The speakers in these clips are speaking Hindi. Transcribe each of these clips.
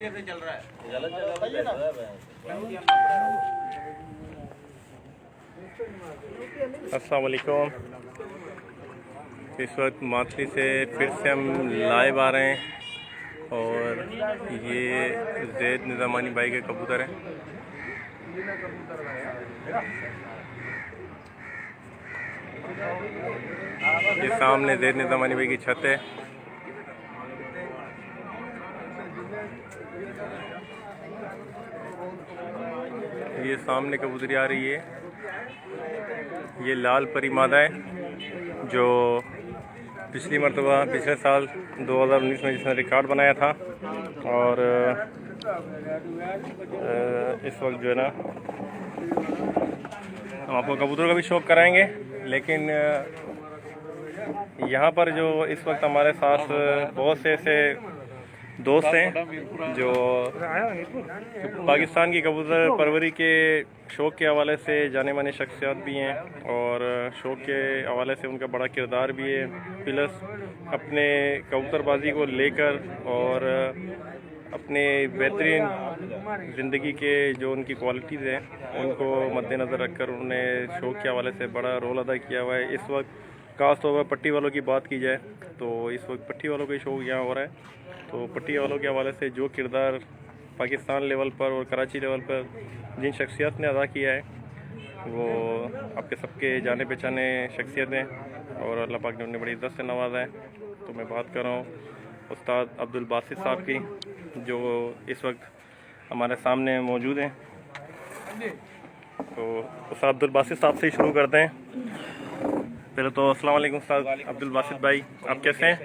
चल रहा है। अस्सलाम वालेकुम। इस वक्त मातली से फिर से हम लाइव आ रहे हैं और ये ज़ैद निज़ामानी भाई के कबूतर हैं। ये सामने ज़ैद निज़ामानी भाई की छत है। ये सामने कबूतरी आ रही है। ये लाल परी मादा है जो पिछले साल 2019 में जिसने रिकॉर्ड बनाया था। और इस वक्त जो है ना हम आपको कबूतरों का भी शौक़ कराएंगे, लेकिन यहाँ पर जो इस वक्त हमारे साथ बहुत से ऐसे दोस्त हैं जो पाकिस्तान की कबूतर परवरी के शौक़ के हवाले से जाने माने शख्सियत भी हैं और शौक़ के हवाले से उनका बड़ा किरदार भी है। प्लस अपने कबूतरबाजी को लेकर और अपने बेहतरीन ज़िंदगी के जो उनकी क्वालिटीज़ हैं उनको मद्देनज़र रखकर उन्होंने शौक़ के हवाले से बड़ा रोल अदा किया हुआ है। इस वक्त खास तौर पर पट्टी वालों की बात की जाए तो इस वक्त पट्टी वालों का ही शौक़ यहाँ हो रहा है। तो पट्टी वालों के हवाले से जो किरदार पाकिस्तान लेवल पर और कराची लेवल पर जिन शख्सियत ने अदा किया है वो आपके सबके जाने पहचाने शख्सियत हैं और अल्लाह पाक ने उन्हें बड़ी इज़्ज़त से नवाजा है। तो मैं बात कर रहा हूँ उस्ताद अब्दुल बासित साहब की, जो इस वक्त हमारे सामने मौजूद हैं। तो उस्ताद अब्दुल बासित साहब से ही शुरू करते हैं। पहले तो अस्सलाम वालेकुम उस्ताद अब्दुल बासित भाई, आप कैसे हैं?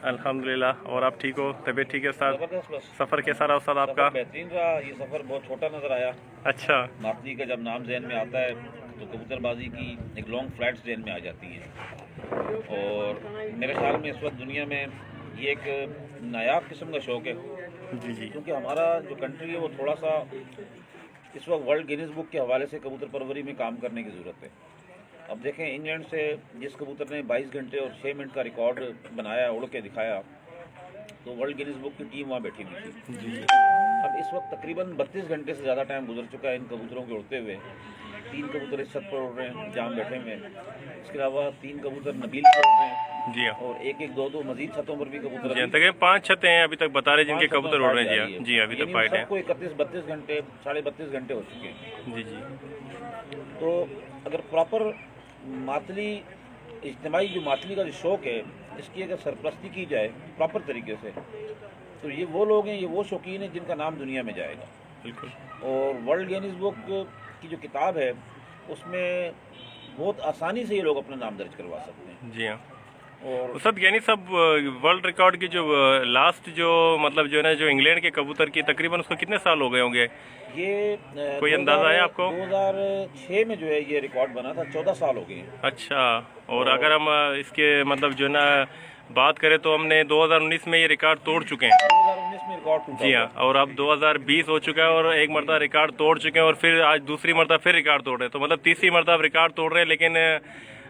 अल्हम्दुलिल्लाह। और आप ठीक हो? तबीयत ठीक है उस्ताद? सफ़र कैसा रहा उस्ताद आपका? बेहतरीन रहा। ये सफ़र बहुत छोटा नज़र आया। अच्छा। मातली का जब नाम जहन में आता है तो कबूतरबाजी की एक लॉन्ग फ्लाइट्स जहन में आ जाती हैं और मेरे ख्याल में इस वक्त दुनिया में ये एक नायाब किस्म का शौक़ है। जी जी। क्योंकि हमारा जो कंट्री है वो थोड़ा सा इस वक्त वर्ल्ड गिनीज बुक के हवाले से कबूतर परवरी में काम करने की ज़रूरत है। अब देखें, इंग्लैंड से जिस कबूतर ने 22 घंटे और 6 मिनट का रिकॉर्ड बनाया, उड़ के दिखाया, तो वर्ल्ड गिनीज बुक की टीम वहाँ बैठी हुई थी। जी। अब इस वक्त तकरीबन 32 घंटे से ज़्यादा टाइम गुजर चुका है इन कबूतरों के उड़ते हुए। 3 कबूतर इस छत पर उड़ रहे हैं जहाँ बैठे हुए हैं। इसके अलावा 3 कबूतर नबील पर उड़ रहे हैं। जी हाँ। और एक एक दो दो मजीद छतों पर भी कबूतर। जी तक 5 छतें हैं अभी तक बता रहे जिनके कबूतर उड़ रहे हैं। जी हाँ जी, अभी तक फाइट है। 31-32 घंटे 32.5 घंटे हो चुके हैं। जी जी। तो अगर प्रॉपर मातली इज्तिमाई जो मातली का जो शौक़ है इसकी अगर सरपरस्ती की जाए प्रॉपर तरीके से तो ये वो लोग हैं, ये वो शौकीन हैं जिनका नाम दुनिया में जाएगा। बिल्कुल। और वर्ल्ड गिनीज बुक की जो किताब है उसमें बहुत आसानी से ये लोग अपना नाम दर्ज करवा सकते हैं। जी हाँ। और सब यानी सब वर्ल्ड रिकॉर्ड की जो लास्ट जो मतलब जो है ना जो इंग्लैंड के कबूतर की तकरीबन उसको कितने साल हो गए होंगे? ये कोई अंदाजा है आपको? 2006 में जो है ये रिकॉर्ड बना था, 14 साल हो गए हैं। अच्छा। और अगर हम इसके मतलब जो है ना बात करें तो हमने 2019 में ये रिकॉर्ड तोड़ चुके हैं। 2019 में रिकॉर्ड टूटा। जी हाँ। और अब 2020 हो चुका है और एक मरतबा रिकॉर्ड तोड़ चुके हैं और फिर आज दूसरी मरतबा फिर रिकॉर्ड तोड़ रहे हैं। तो मतलब तीसरी मरतबा रिकॉर्ड तोड़ रहे हैं। लेकिन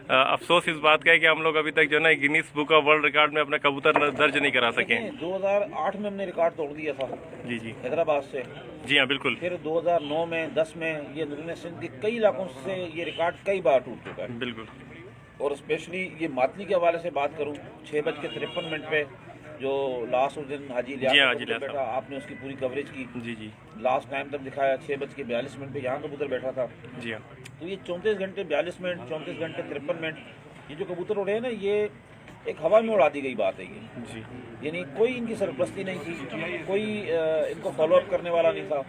अफसोस इस बात का है कि हम लोग अभी तक जो है ना Guinness book of world record में अपना कबूतर दर्ज नहीं करा सके। 2008 में हमने रिकॉर्ड तोड़ दिया था। जी जी। हैदराबाद से। जी हाँ बिल्कुल। फिर 2009 में 10 में ये नून सिंध के कई इलाकों से ये रिकॉर्ड कई बार टूट चुका है। बिल्कुल। और स्पेशली ये मातली के हवाले से बात करूँ, 6:53 पे जो लास्ट उस दिन हाजी लिया बैठा, आपने उसकी पूरी कवरेज की। जी जी। लास्ट टाइम तक दिखाया 6:42 पे यहाँ कबूतर बैठा था। जी हाँ। तो ये 34 घंटे 42 मिनट 34 घंटे 53 मिनट ये जो कबूतर उड़े हैं ना, ये एक हवा में उड़ा दी गई बात है ये। जी। यानी कोई इनकी सरपरस्ती नहीं थी, कोई इनको फॉलो अप करने वाला नहीं था।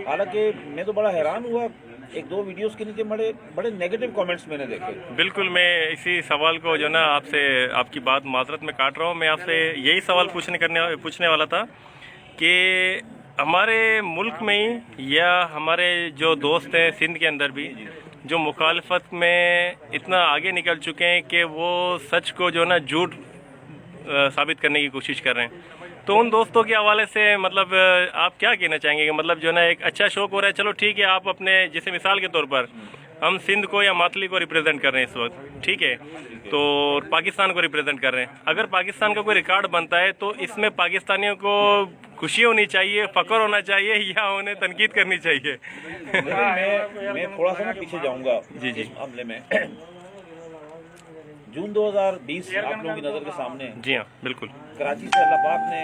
हालांकि मैं तो बड़ा हैरान हुआ, 1-2 वीडियोस के नीचे बड़े नेगेटिव कमेंट्स मैंने देखे। बिल्कुल। मैं इसी सवाल को जो ना आपसे आपकी बात माजरत में काट रहा हूँ, मैं आपसे यही सवाल पूछने वाला था कि हमारे मुल्क में ही या हमारे जो दोस्त हैं सिंध के अंदर भी जो मुखालफत में इतना आगे निकल चुके हैं कि वो सच को जो ना झूठ साबित करने की कोशिश कर रहे हैं, तो उन दोस्तों के हवाले से मतलब आप क्या कहना चाहेंगे कि मतलब जो ना एक अच्छा शौक़ हो रहा है, चलो ठीक है, आप अपने जैसे मिसाल के तौर पर हम सिंध को या मातली को रिप्रेजेंट कर रहे हैं इस वक्त, ठीक है, तो पाकिस्तान को रिप्रेजेंट कर रहे हैं। अगर पाकिस्तान का कोई रिकॉर्ड बनता है तो इसमें पाकिस्तानियों को खुशी होनी चाहिए, फ़ख्र होना चाहिए या उन्हें तनकीद करनी चाहिए? मैं थोड़ा सा पीछे जाऊंगा जी जी इस मामले में। जून 2020 आप लोगों की नज़र के सामने है। जी हाँ बिल्कुल, कराची से अल्लाह पाक ने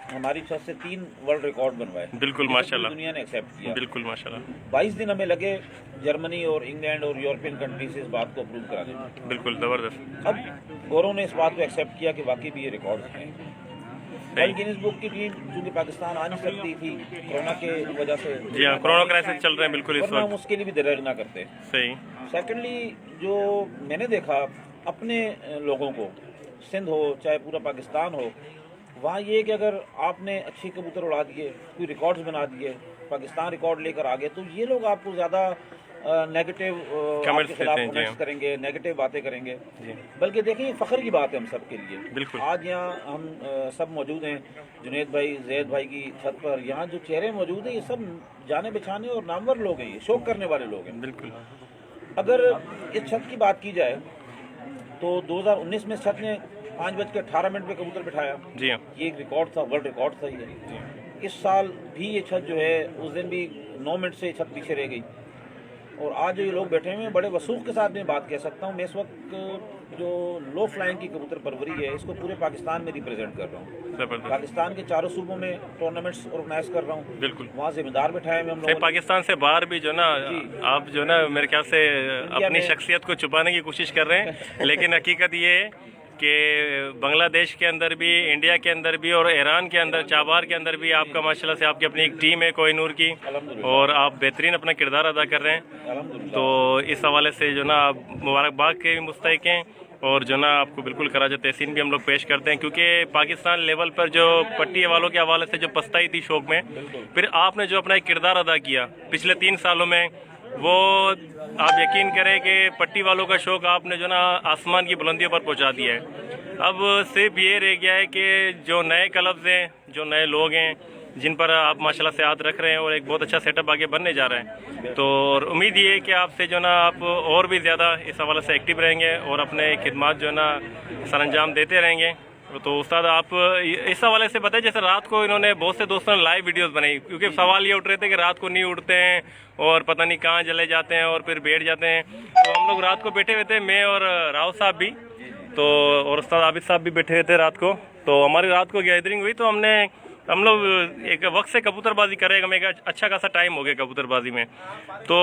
हमारी छत से 3 वर्ल्ड रिकॉर्ड बनवाए, बिल्कुल माशाल्लाह, दुनिया ने एक्सेप्ट किया। बिल्कुल माशाल्लाह, 22 दिन हमें लगे जर्मनी और इंग्लैंड और यूरोपियन कंट्री से इस बात को अप्रूव कराने में। बिल्कुल ज़बरदस्त। अब गौरव ने इस बात को एक्सेप्ट किया कि वाकई भी ये रिकॉर्ड हैं। वर्ल्ड गिनीज बुक की टीम चूँकि पाकिस्तान आ नहीं सकती थी कोरोना के वजह से, जी हाँ, कोरोना क्राइसिस चल रहे हैं बिल्कुल इस वरना हम वक्त, उसके लिए भी देर ना करते। सही। सेकेंडली जो मैंने देखा अपने लोगों को, सिंध हो चाहे पूरा पाकिस्तान हो, वहाँ ये कि अगर आपने अच्छी कबूतर उड़ा दिए, कोई रिकॉर्ड्स बना दिए, पाकिस्तान रिकॉर्ड लेकर आ गए, तो ये लोग आपको ज़्यादा नेगेटिव आपके खिलाफ कमेंट्स करेंगे, नेगेटिव बातें करेंगे। बल्कि देखिए फ़ख्र की बात है हम सब के लिए। बिल्कुल। आज यहाँ हम सब मौजूद हैं, जुनैद भाई, जैद भाई की छत पर, यहाँ जो चेहरे मौजूद हैं ये सब जाने बिछाने और नामवर लोग हैं, ये शौक करने वाले लोग हैं। बिल्कुल। अगर इस छत की बात की जाए तो 2019 में छत ने 5:18 पे कबूतर बिठाया। जी हाँ, ये एक रिकॉर्ड था, वर्ल्ड रिकॉर्ड था ये। इस साल भी ये छत जो है, उस दिन भी 9 मिनट से छत पीछे रह गई। और आज जो ये लोग बैठे हुए हैं, बड़े वसूख के साथ मैं बात कह सकता हूँ, मैं इस वक्त जो लो फ्लाइंग की कबूतर परवरी है इसको पूरे पाकिस्तान में रिप्रेजेंट कर रहा हूँ। जबरदस्त। पाकिस्तान के 4 सूबों में टूर्नामेंट्स ऑर्गेनाइज कर रहा हूँ। बिल्कुल। वहाँ जिम्मेदार बिठाए हुए हम लोग। पाकिस्तान से बाहर भी जो ना आप जो ना मेरे ख्याल से अपनी शख्सियत को छुपाने की कोशिश कर रहे हैं, लेकिन हकीकत ये है कि बांग्लादेश के अंदर भी, इंडिया के अंदर भी और ईरान के अंदर, चाबार के अंदर भी आपका माशाल्लाह से आपकी अपनी एक टीम है कोहिनूर की, और आप बेहतरीन अपना किरदार अदा कर रहे हैं। तो इस हवाले से जो ना आप मुबारकबाद के भी मुस्तहिक हैं, और जो ना आपको बिल्कुल खराज तहसीन भी हम लोग पेश करते हैं, क्योंकि पाकिस्तान लेवल पर जो पट्टी वालों के हवाले से जो पछताई थी शौक में, फिर आपने जो अपना एक किरदार अदा किया पिछले 3 सालों में, वो आप यकीन करें कि पट्टी वालों का शौक आपने जो ना आसमान की बुलंदियों पर पहुंचा दिया है। अब सिर्फ ये रह गया है कि जो नए क्लब्स हैं, जो नए लोग हैं, जिन पर आप माशाल्लाह से हाथ रख रहे हैं और एक बहुत अच्छा सेटअप आगे बनने जा रहा है, तो और उम्मीद ये है कि आपसे जो ना आप और भी ज़्यादा इस हवाले से एक्टिव रहेंगे और अपने खिदमात जो ना सरअंजाम देते रहेंगे। तो उस्ताद आप इस हवाले से बताएं, जैसे रात को इन्होंने बहुत से दोस्तों ने लाइव वीडियोस बनाई, क्योंकि सवाल ये उठ रहे थे कि रात को नहीं उठते हैं और पता नहीं कहाँ चले जाते हैं और फिर बैठ जाते हैं। तो हम लोग रात को बैठे हुए थे, मैं और राव साहब भी, तो और उस्ताद आबिद साहब भी बैठे हुए थे रात को। तो हमारी रात को गैदरिंग हुई, तो हम लोग एक वक्त से कबूतरबाजी करेगा, मैं अच्छा खासा टाइम हो गया कबूतरबाजी में। तो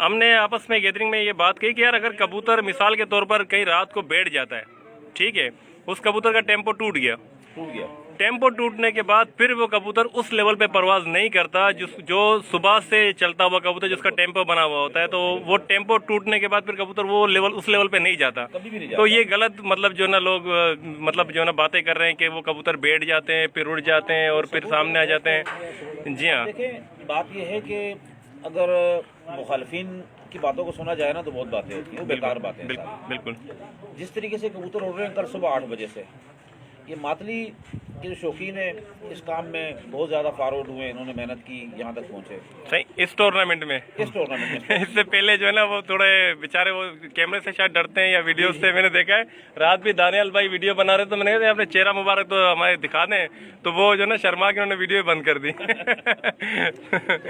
हमने आपस में गैदरिंग में ये बात कही कि यार अगर कबूतर मिसाल के तौर पर कहीं रात को बैठ जाता है, ठीक है, उस कबूतर का टेम्पो टूट गया, टेम्पो टूटने के बाद फिर वो कबूतर उस लेवल पे परवाज नहीं करता जो सुबह से चलता हुआ कबूतर जिसका टेम्पो बना हुआ होता है, तो वो टेम्पो टूटने के बाद फिर कबूतर वो लेवल उस लेवल पे नहीं जाता। तो ये गलत मतलब जो ना लोग मतलब जो ना बातें कर रहे हैं कि वो कबूतर बैठ जाते हैं फिर उड़ जाते हैं और फिर सामने आ जाते हैं। जी हाँ, देखिए बात ये है कि अगर मुखालफिन की बातों को सुना जाए ना तो बहुत बातें होती हैं, वो बेकार बातें हैं। बिल्कुल। जिस तरीके से कबूतर उड़ रहे हैं कल सुबह 8 बजे से, ये मातली के जो शौकीन है इस काम में बहुत ज़्यादा फॉरवर्ड हुए, इन्होंने मेहनत की, यहाँ तक पहुँचे सही इस टूर्नामेंट में। इससे पहले जो है ना वो थोड़े बेचारे वो कैमरे से शायद डरते हैं या वीडियो से, मैंने देखा है रात भी दानियाल भाई वीडियो बना रहे, तो मैंने कहा अपने चेहरा मुबारक तो हमारे दिखा दें, तो वो जो ना शर्मा के उन्होंने वीडियो बंद कर दी।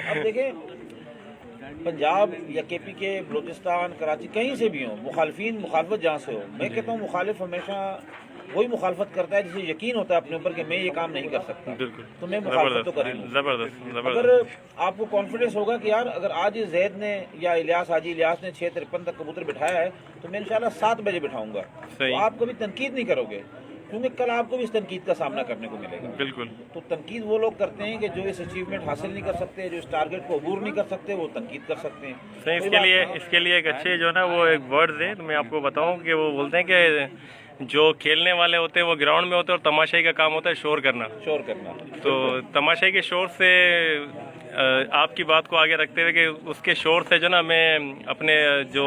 अब देखें पंजाब या केपी के, बलूचिस्तान, कराची, कहीं से भी हो, मुखालफत जहाँ से हो, मैं कहता हूँ मुखालिफ हमेशा वही मुखालफत करता है जिसे यकीन होता है अपने ऊपर कि मैं ये काम नहीं कर सकता, तो मैं मुखालफत तो कर ही लूँ। जबरदस्त। अगर आपको कॉन्फिडेंस होगा कि यार अगर आज जैद ने या हाजी इलियास ने 6:53 तक कबूतर बिठाया है तो मैं इंशाल्लाह 7 बजे बिठाऊंगा, तो आप कभी तनकीद नहीं करोगे, क्योंकि कल आपको भी इस तनकीद का सामना करने को मिलेगा। बिल्कुल। तो तनकीद वो लोग करते हैं कि जो इस अचीवमेंट हासिल नहीं कर सकते, जो इस टारगेट को अबूर नहीं कर सकते, वो तनकीद कर सकते हैं। सही। इसके लिए एक अच्छे जो ना वो एक वर्ड्स है, तो मैं आपको बताऊं कि वो बोलते हैं कि जो खेलने वाले होते हैं वो ग्राउंड में होते हैं और तमाशाई का काम होता है शोर करना। तो तमाशाई के शोर से आपकी बात को आगे रखते हुए कि उसके शोर से जो ना हमें अपने जो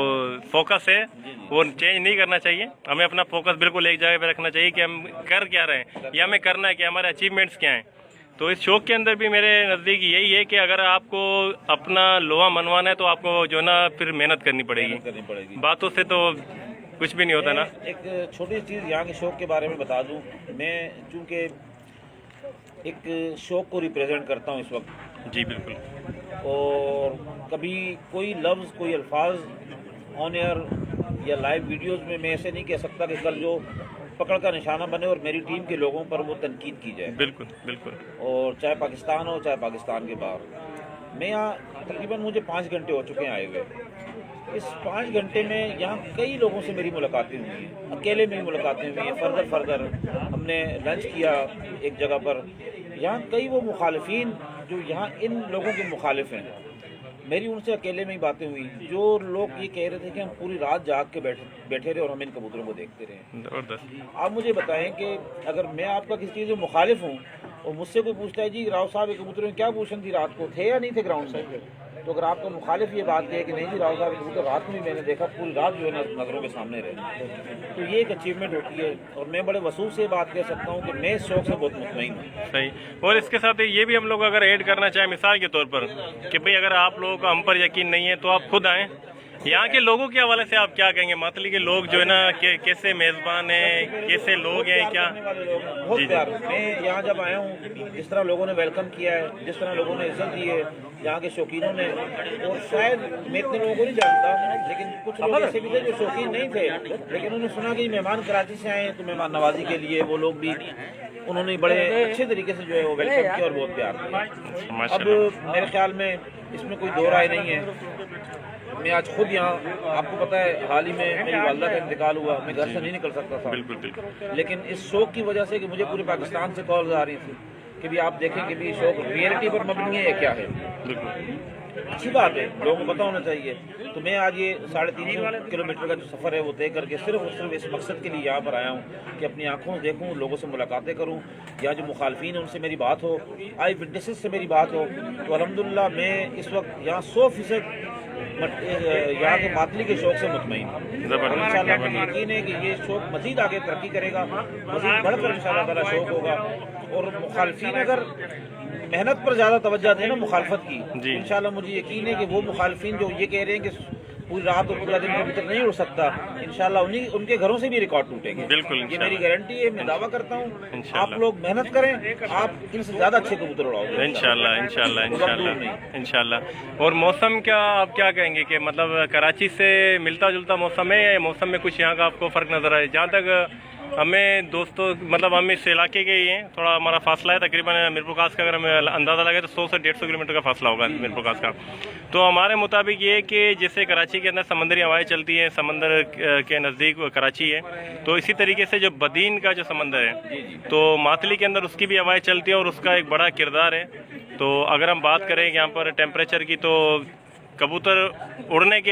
फोकस है वो चेंज नहीं करना चाहिए, हमें अपना फोकस बिल्कुल एक जगह पे रखना चाहिए कि हम कर क्या रहे हैं या हमें करना है कि हमारे अचीवमेंट्स क्या हैं। तो इस शौक के अंदर भी मेरे नज़दीक यही है कि अगर आपको अपना लोहा मनवाना है तो आपको जो ना फिर मेहनत करनी पड़ेगी। बातों से तो कुछ भी नहीं होता ना। एक छोटी चीज़ यहाँ के शौक के बारे में बता दूँ, मैं चूँकि एक शौक को रिप्रेजेंट करता हूँ इस वक्त। जी बिल्कुल। और कभी कोई लफ्ज़, कोई अल्फाज ऑन एयर या लाइव वीडियोस में मैं ऐसे नहीं कह सकता कि कल जो पकड़ का निशाना बने और मेरी टीम के लोगों पर वो तनकीद की जाए। बिल्कुल बिल्कुल। और चाहे पाकिस्तान हो चाहे पाकिस्तान के बाहर। मैं यहाँ तकरीबन मुझे 5 घंटे हो चुके हैं आए हुए। इस 5 घंटे में यहाँ कई लोगों से मेरी मुलाकातें हुई हैं, अकेले में मुलाकातें हुई हैं, फर्दर हमने लंच किया एक जगह पर। यहाँ कई वो मुखालिफिन जो यहाँ इन लोगों के मुखालिफ हैं, मेरी उनसे अकेले में ही बातें हुई। जो लोग ये कह रहे थे कि हम पूरी रात जाग के बैठे रहे और हम इन कबूतरों को देखते रहे। जबरदस्त। आप मुझे बताएं कि अगर मैं आपका किसी चीज़ में मुखालिफ हूँ और मुझसे कोई पूछता है जी राव साहब ये कबूतरों में क्या पोजीशन थी, रात को थे या नहीं थे ग्राउंड से, तो अगर आपका मुखालिफ ये बात कहे कि नहीं जी राव साहब ये कबूतर रात में मैंने देखा, पूरी रात जो है ना नज़रों के सामने रहे, तो ये एक अचीवमेंट होती है। और मैं बड़े वसूल से बात कह सकता हूँ कि मैं इस शौक से बहुत मुतमईन हूँ। सही। और इसके साथ ये भी हम लोग अगर ऐड करना चाहें मिसाल के तौर पर कि भाई अगर आप लोगों को हम पर यकीन नहीं है तो आप खुद आएँ। यहाँ के लोगों के हवाले से आप क्या कहेंगे? मातली के लोग जो है ना कैसे मेज़बान हैं, कैसे लोग हैं, क्या? बहुत प्यार। मैं यहाँ जब आया हूँ, जिस तरह लोगों ने वेलकम किया है, जिस तरह लोगों ने इज्जत दी है यहाँ के शौकीनों ने, और शायद मैं इतने लोगों को नहीं जानता लेकिन कुछ लोग ऐसे भी थे जो शौकीन नहीं थे, लेकिन उन्होंने सुना कि मेहमान कराची से आए हैं तो मेहमान नवाजी के लिए वो लोग भी उन्होंने बड़े अच्छे तरीके से जो है वो वेलकम किया और बहुत प्यार किया। अब मेरे ख्याल में इसमें कोई दो राय नहीं है। मैं आज खुद यहाँ, आपको पता है हाल ही में मेरी वालदा का इंतकाल हुआ, मैं घर से नहीं निकल सकता था। बिल्कुल। लेकिन इस शौक की वजह से कि मुझे पूरे पाकिस्तान से कॉल्स आ रही थी कि भी आप देखें कि भी शौक रियलिटी पर मबनी है या क्या है। अच्छी बात है, लोगों को पता होना चाहिए। तो मैं आज ये 350 किलोमीटर का जो सफ़र है वो तय करके सिर्फ इस मकसद के लिए यहाँ पर आया हूँ कि अपनी आंखों से देखूँ, लोगों से मुलाकातें करूँ, या जो मुखालफीन है उनसे मेरी बात हो, आई विटनेसेस से मेरी बात हो। तो अल्हम्दुलिल्लाह मैं इस वक्त यहाँ 100% यहाँ के मातली के शौक से मुतमईन हूँ। इंशाल्लाह मुझे यकीन है कि ये शौक मज़ीद आगे तरक्की करेगा, मज़ीद बढ़कर इंशाल्लाह ताला शौक होगा। और मुखालफीन अगर मेहनत पर ज़्यादा तवज्जो दें ना मुखालफत की, इंशाल्लाह मुझे यकीन है कि वो मुखालफीन जो ये कह रहे हैं कि पूरी रात और पूरा दिन कबूतर नहीं उड़ सकता, इंशाल्लाह उनके घरों से भी रिकॉर्ड टूटेंगे। बिल्कुल, ये मेरी गारंटी है। मैं दावा करता हूँ आप लोग मेहनत करें, आप इनसे ज़्यादा अच्छे कबूतर उड़ाओगे इंशाल्लाह। और मौसम क्या आप क्या कहेंगे कि मतलब कराची से मिलता जुलता मौसम है या मौसम में कुछ यहाँ का आपको फ़र्क नज़र आए? जहाँ तक हमें दोस्तों मतलब हम इस इलाके के ही हैं, थोड़ा हमारा फासला है तकरीबन मीरपुर खास का अगर हमें अंदाज़ा लगे तो 100 से 150 किलोमीटर का फासला होगा मीरपुर खास का। तो हमारे मुताबिक ये कि जैसे कराची के अंदर समंदरी हवाएं चलती हैं, समंदर के नज़दीक कराची है, तो इसी तरीके से जो बदीन का जो समंदर है तो मातली के अंदर उसकी भी हवाएं चलती है और उसका एक बड़ा किरदार है। तो अगर हम बात करें यहाँ पर टेम्परेचर की तो कबूतर उड़ाने के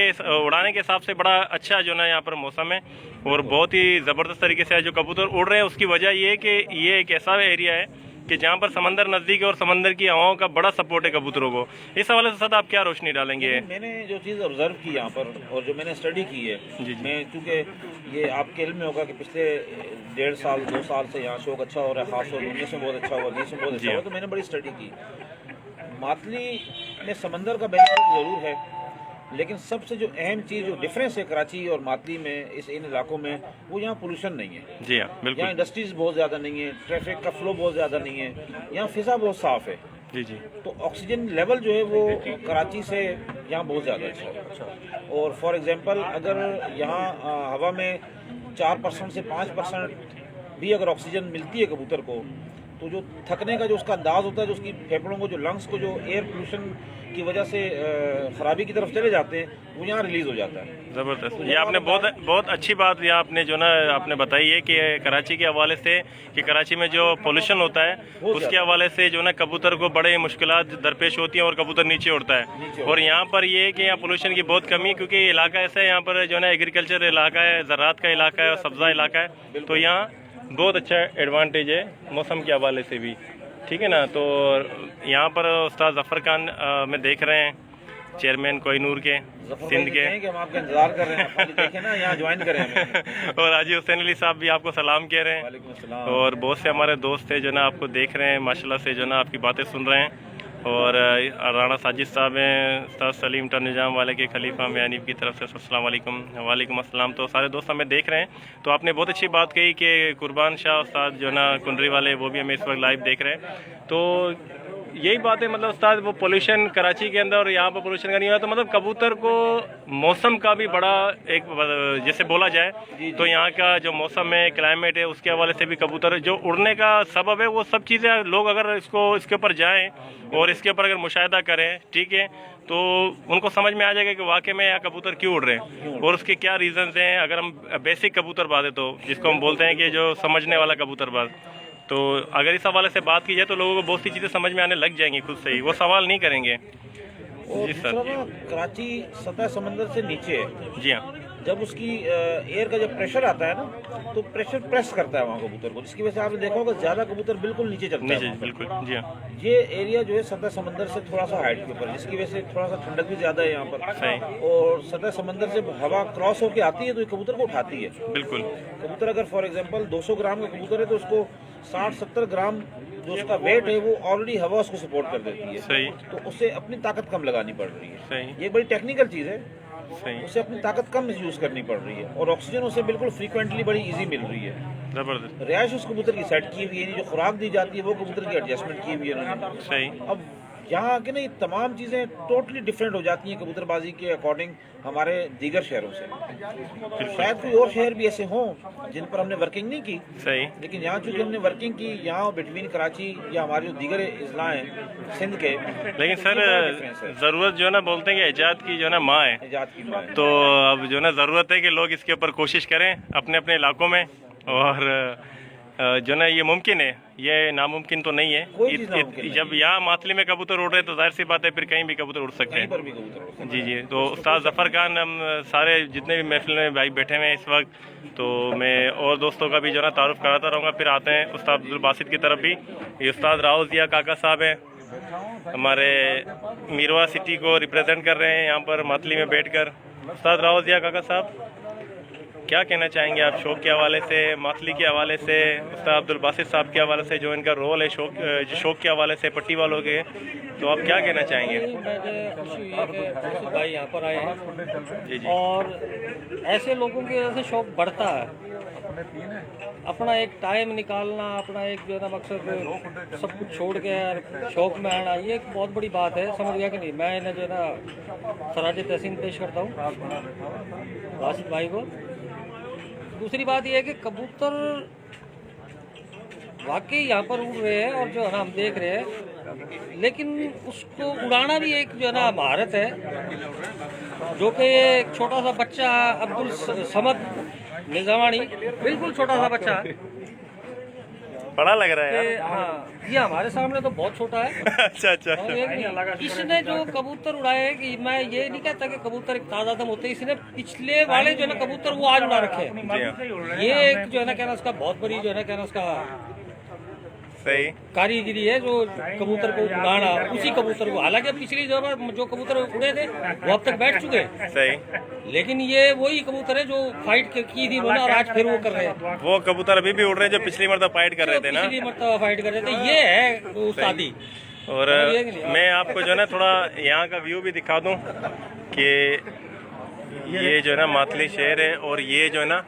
हिसाब से बड़ा अच्छा जो ना यहाँ पर मौसम है और बहुत ही ज़बरदस्त तरीके से जो कबूतर उड़ रहे हैं। उसकी वजह ये है कि ये एक ऐसा एरिया है कि जहाँ पर समंदर नज़दीक है और समंदर की हवाओं का बड़ा सपोर्ट है कबूतरों को। इस हवाले से साथ आप क्या रोशनी डालेंगे? मैंने जो चीज़ ऑब्जर्व की यहाँ पर और जो मैंने स्टडी की है, मैं चूँकि ये आपके इल्म में होगा कि पिछले 1.5 साल 2 साल से यहाँ शौक अच्छा हो रहा है, खासतौर 19 में बहुत अच्छा हुआ, 20 में बहुत अच्छा हुआ, तो मैंने बड़ी स्टडी की। मातली में समंदर का बेनिफिट ज़रूर है, लेकिन सबसे जो अहम चीज़ जो डिफरेंस है कराची और मातली में इन इलाकों में, वो यहाँ पोल्यूशन नहीं है। जी हाँ बिल्कुल। यहाँ इंडस्ट्रीज बहुत ज़्यादा नहीं है, ट्रैफिक का फ्लो बहुत ज़्यादा नहीं है, यहाँ फ़िज़ा बहुत साफ़ है। जी। तो ऑक्सीजन लेवल जो है वो कराची से यहाँ बहुत ज़्यादा अच्छा है। और फॉर एग्ज़ाम्पल अगर यहाँ हवा में 4% से 5% भी अगर ऑक्सीजन मिलती है कबूतर को, तो जो थकने का जो उसका अंदाज़ होता है, जो उसकी फेफड़ों को जो लंग्स को जो एयर पोल्यूशन की वजह से ख़राबी की तरफ चले जाते हैं, वो यहाँ रिलीज़ हो जाता है। ज़बरदस्त। ये आपने बहुत अच्छी बात ये आपने जो ना आपने बताई है कि कराची के हवाले से कि कराची में जो पोल्यूशन होता है उसके हवाले से जो ना कबूतर को बड़े मुश्किलात दरपेश होती हैं और कबूतर नीचे उड़ता है। और यहाँ पर ये है कि यहाँ पोल्यूशन की बहुत कमी है क्योंकि इलाका ऐसा है यहाँ पर जो ना एग्रीकल्चर इलाका है, ज़राअत का इलाका है और सब्ज़ा इलाका है, तो यहाँ बहुत अच्छा एडवांटेज है मौसम के हवाले से भी, ठीक है ना। तो यहाँ पर उस्ताद ज़फ़र खान में देख रहे हैं चेयरमैन कोहिनूर के सिंध के कि हम आपका इंतजार कर रहे हैं, देखें ना यहाँ ज्वाइन करें हमें। और हाजी हुसैन अली साहब भी आपको सलाम कह रहे हैं। वालेकुम अस्सलाम। और बहुत से हमारे दोस्त हैं जो ना आपको देख रहे हैं, माशाल्लाह से जो ना आपकी बातें सुन रहे हैं। और राना साजिद साहब हैं, उस्ताद सलीम टन निजाम वाले के खलीफा मियानीब की तरफ से अस्सलाम वालेकुम। वालेकुम अस्सलाम। तो सारे दोस्त हमें देख रहे हैं। तो आपने बहुत अच्छी बात कही कि कुर्बान शाह उस्ताद जो ना कुंडरी वाले वो भी हमें इस वक्त लाइव देख रहे हैं। तो यही बात है, मतलब उस्ताद वो पोल्यूशन कराची के अंदर और यहाँ पर पोल्यूशन का नहीं हुआ, तो मतलब कबूतर को मौसम का भी बड़ा एक जैसे बोला जाए तो यहाँ का जो मौसम है, क्लाइमेट है, उसके हवाले से भी कबूतर जो उड़ने का सबब है, वो सब चीज़ें लोग अगर इसके ऊपर जाएँ और इसके ऊपर अगर मुशाहिदा करें, ठीक है, तो उनको समझ में आ जाएगा कि वाकई में यहाँ कबूतर क्यों उड़ रहे हैं और उसके क्या रीज़न्स हैं। अगर हम बेसिक कबूतरबाज है तो जिसको हम बोलते हैं कि जो समझने वाला कबूतरबाज, तो अगर इस हवाले से बात की जाए तो लोगों को बहुत सी चीज़ें समझ में आने लग जाएंगी खुद से ही, वो सवाल नहीं करेंगे। और जी सर। दूसरा ना, कराची सतह समंदर से नीचे है। जी हाँ। जब उसकी एयर का जब प्रेशर आता है ना, तो प्रेशर प्रेस करता है वहाँ कबूतर को, जिसकी वजह से आपने देखा होगा ज़्यादा कबूतर बिल्कुल नीचे चलता है। नीचे बिल्कुल। जी हाँ। ये एरिया जो है सतह समंदर से थोड़ा सा हाइट के ऊपर, जिसकी वजह से थोड़ा सा ठंडक भी ज़्यादा है यहाँ पर। सही। और सतह समंदर से हवा क्रॉस होके आती है तो ये कबूतर को उठाती है। बिल्कुल। कबूतर अगर फॉर एग्जांपल 200 ग्राम का कबूतर है तो उसको 60-70 ग्राम जो उसका वेट है वो ऑलरेडी हवा उसको सपोर्ट कर देती है। सही। तो उससे अपनी ताकत कम लगानी पड़ रही है। सही। ये बड़ी टेक्निकल चीज़ है। सही। उसे अपनी ताकत कम यूज़ करनी पड़ रही है और ऑक्सीजन उसे बिल्कुल फ्रीक्वेंटली बड़ी इजी मिल रही है। ज़बरदस्त। रिहाइश उस कबूतर की सेट की हुई है, जो खुराक दी जाती है वो कबूतर की एडजस्टमेंट की हुई है उन्होंने। सही। अब यहाँ आके ना ये तमाम चीज़ें टोटली डिफरेंट हो जाती हैं कबूतरबाजी के अकॉर्डिंग हमारे दीगर शहरों से। शायद कोई और शहर भी ऐसे हों जिन पर हमने वर्किंग नहीं की, सही। लेकिन यहाँ चूँकि हमने वर्किंग की, यहाँ बिटवीन कराची या हमारे जो दीगर अजला हैं सिंध के। लेकिन सर ज़रूरत जो है ना, बोलते हैं कि ईजाद की जो है ना माँ है, इजाद की बात है। तो अब जो है ना ज़रूरत है कि लोग इसके ऊपर कोशिश करें अपने अपने इलाकों में। और जो ना ये मुमकिन है, ये नामुमकिन तो नहीं है। कोई चीज़ नामुमकिन जब यहाँ मातली में कबूतर उड़ रहे हैं तो जाहिर सी बात है फिर कहीं भी कबूतर उड़ सकते कहीं हैं। पर भी कबूतर हो सकते हैं। जी जी। तो उस्ताद ज़फ़र खान, हम सारे जितने भी महफिल में भाई बैठे हुए हैं इस वक्त, तो मैं और दोस्तों का भी जो है ना तारुफ कराता रहूँगा। फिर आते हैं उस्ताद अब्दुल बासित की तरफ भी। ये उस्ताद राउज़ दिया काका साहब हैं, हमारे मीरवा सिटी को रिप्रेजेंट कर रहे हैं यहाँ पर मातली में बैठकर। उस्ताद राउज़ दिया काका साहब, क्या कहना चाहेंगे आप शौक के हवाले से, मातली के हवाले से, उस्ताद अब्दुल बासित साहब के हवाले से, जो इनका रोल है शौक के हवाले से पट्टी वालों के, तो आप क्या कहना चाहेंगे? मुझे खुशी हुई है कि भाई यहाँ पर आए हैं। जी जी। और ऐसे लोगों की वजह से शौक बढ़ता है। अपना एक टाइम निकालना, अपना एक जो है ना मकसद सब कुछ छोड़ के यार शौक में आना, ये एक बहुत बड़ी बात है। समझ गया कि नहीं? मैं इन्हें जो है ना सराज तहसीन पेश करता हूँ बासित भाई को। दूसरी बात यह है कि कबूतर वाकई यहाँ पर उड़ रहे हैं और जो है ना हम देख रहे हैं, लेकिन उसको उड़ाना भी एक जो है ना महारत है, जो कि एक छोटा सा बच्चा अब्दुल समद निजामानी, बिल्कुल छोटा सा बच्चा बड़ा लग रहा है कि यार। हाँ, ये हमारे सामने तो बहुत छोटा है। अच्छा अच्छा। और इसने जो कबूतर उड़ाए हैं, कि मैं ये नहीं कहता कि कबूतर एक ताज़ा दम होते, इसने पिछले वाले जो है ना कबूतर वो आज उड़ा रखे हैं। जी हाँ। ये एक जो है ना कहना उसका बहुत बड़ी जो है ना कहना उसका सही। कारीगिरी है, जो कबूतर को उड़ाना, उसी कबूतर को। हालांकि पिछली जगह जो कबूतर उड़े थे वो अब तक बैठ चुके हैं, सही। लेकिन ये वही कबूतर है जो फाइट की थी उन्होंने और आज फिर वो कर रहे हैं। वो कबूतर अभी भी उड़ रहे हैं जो पिछली मरतबा फाइट कर रहे थे ना। पिछली मरतबा फाइट कर रहे थे, ये है उस्तादी। और मैं आपको जो है ना थोड़ा यहाँ का व्यू भी दिखा दूँ कि ये जो है ना मातली शहर है, और ये जो है ना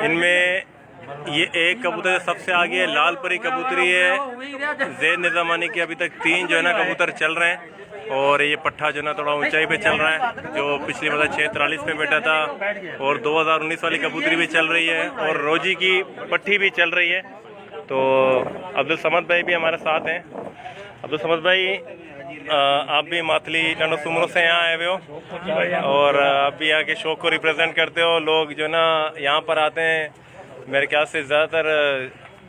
इनमें ये एक कबूतर सबसे आगे है, लाल परी कबूतरी है। जैद निज़ामानी के अभी तक 3 जो है ना कबूतर चल रहे हैं, और ये पट्ठा जो है ना थोड़ा ऊंचाई पे चल रहा है, जो पिछली मतलब 643 पे बैठा था। और 2019 वाली कबूतरी भी चल रही है, और रोजी की पट्टी भी चल रही है। तो अब्दुल समद भाई भी हमारे साथ हैं। अब्दुल समद भाई, आप भी मातली टंडो सुमरों से यहाँ आए हुए हो, और आप भी यहाँ के शौक को रिप्रेजेंट करते हो। लोग जो ना यहाँ पर आते हैं, मेरे ख्याल से ज़्यादातर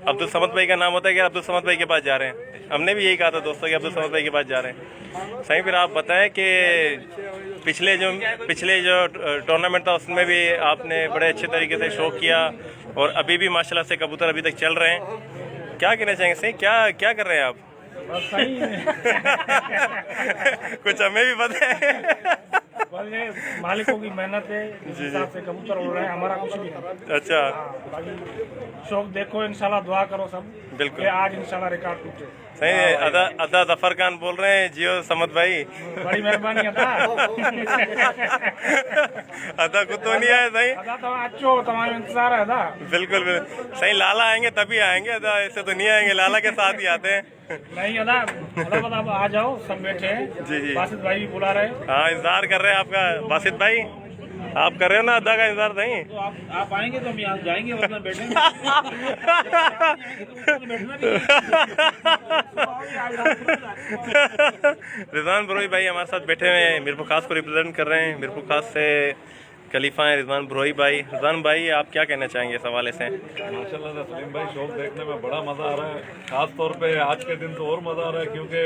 अब्दुल समद भाई का नाम होता है कि अब्दुल समद भाई के पास जा रहे हैं। हमने भी यही कहा था दोस्तों कि अब्दुल समद भाई के पास जा रहे हैं। सही। फिर आप बताएं कि पिछले जो टूर्नामेंट था उसमें भी आपने बड़े अच्छे तरीके से शौक किया, और अभी भी माशाल्लाह से कबूतर अभी तक चल रहे हैं। क्या कहना चाहेंगे? सही, क्या कर रहे हैं आप? बस सही है। कुछ हमें भी पता है। बस ये मालिकों की मेहनत है, इस हिसाब से कबूतर उड़ रहे हैं, हमारा कुछ भी नहीं। अच्छा, बाकी शौक देखो, इंशाल्लाह दुआ करो सब बिल्कुल। कि आज इंशाल्लाह रिकॉर्ड टूटे। सही है। अदा जफर खान बोल रहे हैं, जियो समद भाई। बड़ी मेहरबानी अदा। अदा को तो नहीं आया सही। अदा तो अच्छो तुम्हारा इंतजार है अदा। बिल्कुल बिल्कुल सही। लाला आएंगे तभी आएंगे, अदा ऐसे तो नहीं आएंगे, लाला के साथ ही आते हैं। नहीं अदा, अदा आ जाओ, सब बैठे हैं। जी जी, बासित भाई भी बुला रहे हैं। हाँ इंतजार कर रहे हैं आपका बासित भाई। आप कर रहे हो ना अदा का इंतजार नहीं? तो आप आएंगे तो हम यहाँ जाएंगे, वरना बैठेंगे। रिजवान ब्रोई भाई हमारे साथ बैठे हुए हैं, मीरपुर खास को रिप्रेजेंट कर रहे हैं। मीरपुर खास से खलीफा हैं रिजवान ब्रोई भाई। रिजवान भाई आप क्या कहना चाहेंगे इस हवाले से? माशाल्लाह से सलीम भाई, शौक देखने में बड़ा मज़ा आ रहा है। खास तौर पे आज के दिन तो और मज़ा आ रहा है, क्योंकि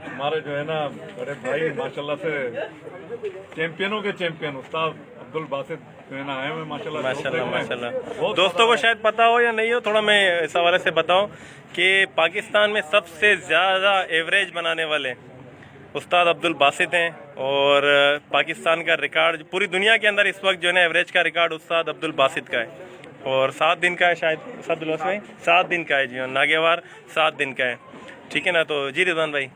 हमारे जो है ना बड़े भाई माशाल्लाह से चैंपियनों के चैंपियन उस्ताद अब्दुल बासित जो है ना आए हुए माशाल्लाह। माशाल्लाह माशाल्लाह। दोस्तों को शायद पता हो या नहीं हो, थोड़ा मैं इस हवाले से बताऊं कि पाकिस्तान में सबसे ज़्यादा एवरेज बनाने वाले उस्ताद अब्दुल बासित हैं, और पाकिस्तान का रिकॉर्ड पूरी दुनिया के अंदर इस वक्त जो है ना एवरेज का रिकॉर्ड उस्ताद अब्दुल बासित का है, और 7 दिन का है शायद। भाई 7 दिन का है जी, नागेवार 7 दिन का है। ठीक है ना? तो जी रिजवान भाई,